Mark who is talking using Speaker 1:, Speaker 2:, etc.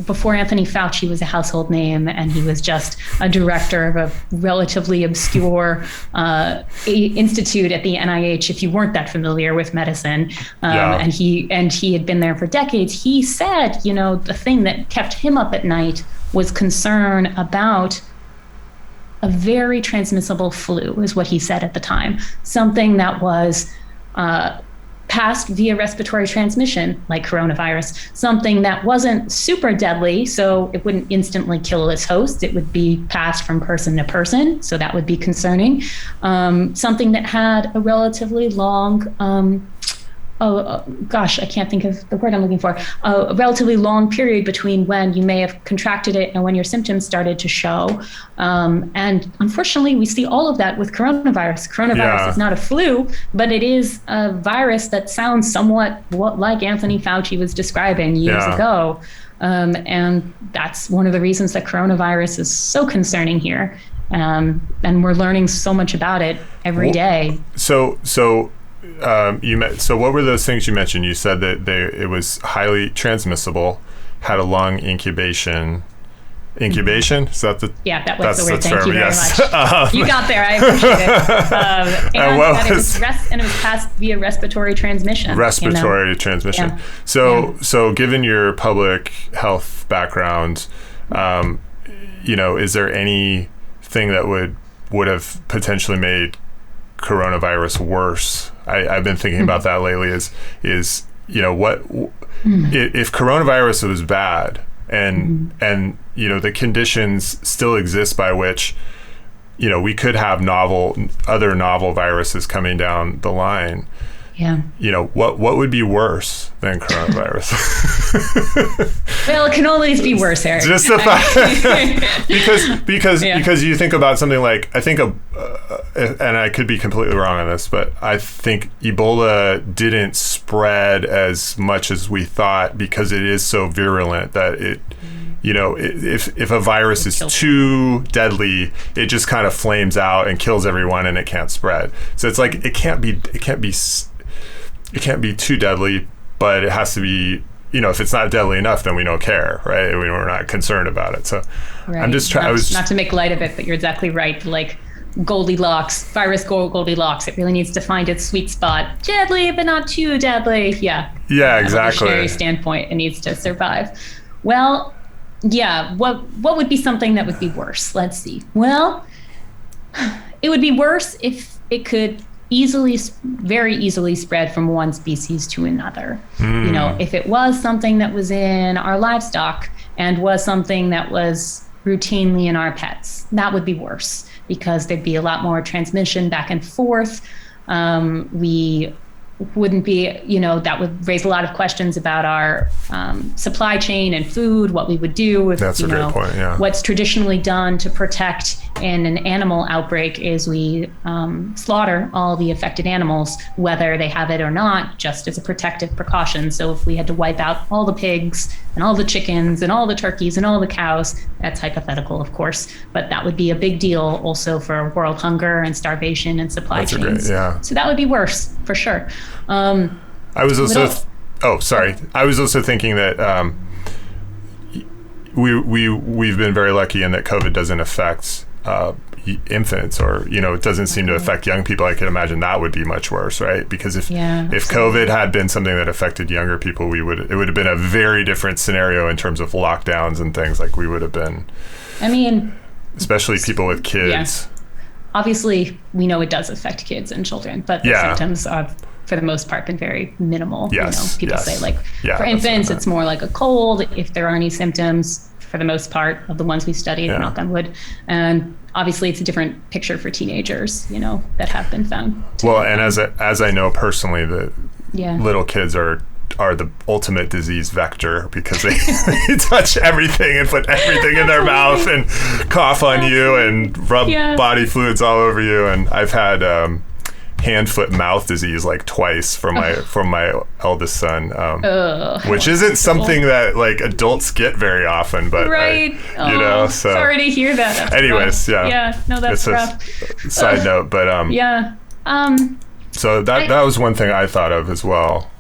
Speaker 1: before Anthony Fauci was a household name, and he was just a director of a relatively obscure institute at the NIH, if you weren't that familiar with medicine, and he had been there for decades, he said, the thing that kept him up at night was concern about a very transmissible flu, is what he said at the time. Something that was passed via respiratory transmission, like coronavirus, something that wasn't super deadly, so it wouldn't instantly kill its host. It would be passed from person to person, so that would be concerning. Something that had a relatively long, I can't think of the word I'm looking for, a relatively long period between when you may have contracted it and when your symptoms started to show. And unfortunately, we see all of that with coronavirus. Coronavirus is not a flu, but it is a virus that sounds somewhat like Anthony Fauci was describing years ago. And that's one of the reasons that coronavirus is so concerning here. And we're learning so much about it every day.
Speaker 2: So what were those things you mentioned? You said that it was highly transmissible, had a long incubation. Incubation? Is that the?
Speaker 1: Yeah, that was the word. Thank you very much. You got there. I appreciate it. And it was passed via respiratory transmission.
Speaker 2: Transmission.
Speaker 1: Yeah.
Speaker 2: So given your public health background, is there anything that would have potentially made coronavirus worse? I've been thinking about that lately. Is what if coronavirus was bad and the conditions still exist by which we could have other novel viruses coming down the line.
Speaker 1: Yeah.
Speaker 2: What would be worse than coronavirus?
Speaker 1: Well, it can always be worse, Eric.
Speaker 2: Just the fact because you think about something like, I think and I could be completely wrong on this, but I think Ebola didn't spread as much as we thought because it is so virulent that it if a virus is too deadly, it just kind of flames out and kills everyone and it can't spread. So it's like it can't be too deadly, but it has to be, if it's not deadly enough, then we don't care, right? We're not concerned about it. So
Speaker 1: right.
Speaker 2: I'm just trying.
Speaker 1: Not to make light of it, but you're exactly right. Like Goldilocks, it really needs to find its sweet spot. Deadly, but not too deadly. Yeah.
Speaker 2: Yeah, exactly.
Speaker 1: From an evolutionary standpoint, it needs to survive. Well, yeah. What would be something that would be worse? Let's see. Well, it would be worse if it could very easily spread from one species to another. If it was something that was in our livestock and was something that was routinely in our pets, that would be worse because there'd be a lot more transmission back and forth. We wouldn't be, that would raise a lot of questions about our supply chain and food, what we would do if,
Speaker 2: that's a great point, yeah.
Speaker 1: What's traditionally done to protect in an animal outbreak is we slaughter all the affected animals, whether they have it or not, just as a protective precaution. So if we had to wipe out all the pigs and all the chickens and all the turkeys and all the cows, that's hypothetical, of course, but that would be a big deal also for world hunger and starvation and supply chains. So that would be worse, for sure.
Speaker 2: I was also thinking that we've been very lucky in that COVID doesn't affect infants, or it doesn't seem to affect young people. I can imagine that would be much worse, right? Because if COVID had been something that affected younger people, it would have been a very different scenario in terms of lockdowns and things. Like we would have been. I mean, especially people with kids.
Speaker 1: Yeah. Obviously, we know it does affect kids and children, but the symptoms are, for the most part, been very minimal.
Speaker 2: Yes.
Speaker 1: People say for infants, it's more like a cold. If there are any symptoms, for the most part of the ones we studied, knock on wood. And obviously it's a different picture for teenagers, that have been found.
Speaker 2: Well, and as I know personally, the little kids are the ultimate disease vector because they touch everything and put everything in their mouth and cough on you and rub body fluids all over you. And I've had hand, foot, mouth disease like twice from my eldest son, which isn't something that like adults get very often, but so
Speaker 1: sorry to hear that. That's
Speaker 2: anyways,
Speaker 1: rough. That's rough.
Speaker 2: Side note, but so that was one thing I thought of as well.